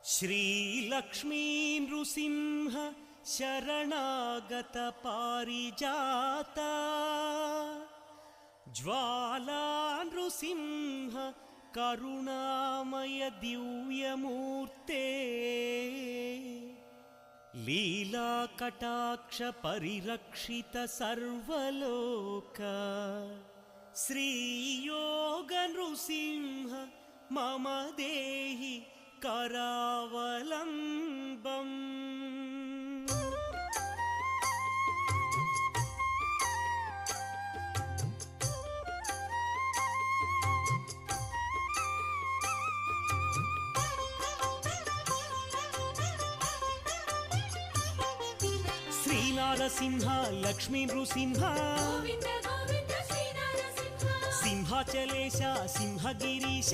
श्रीलक्ष्मी नृसिंह शरणागत पारिजाता ज्वाला नृसिंह करुणामय दिव्यमूर्ते लीला कटाक्ष परिरक्षित सर्वलोक श्रीयोग नृसिंह मम देहि करावलम्बम्। श्रीनारसिंह लक्ष्मी नृसिंह सिंहाचलेश सिंहगिरीश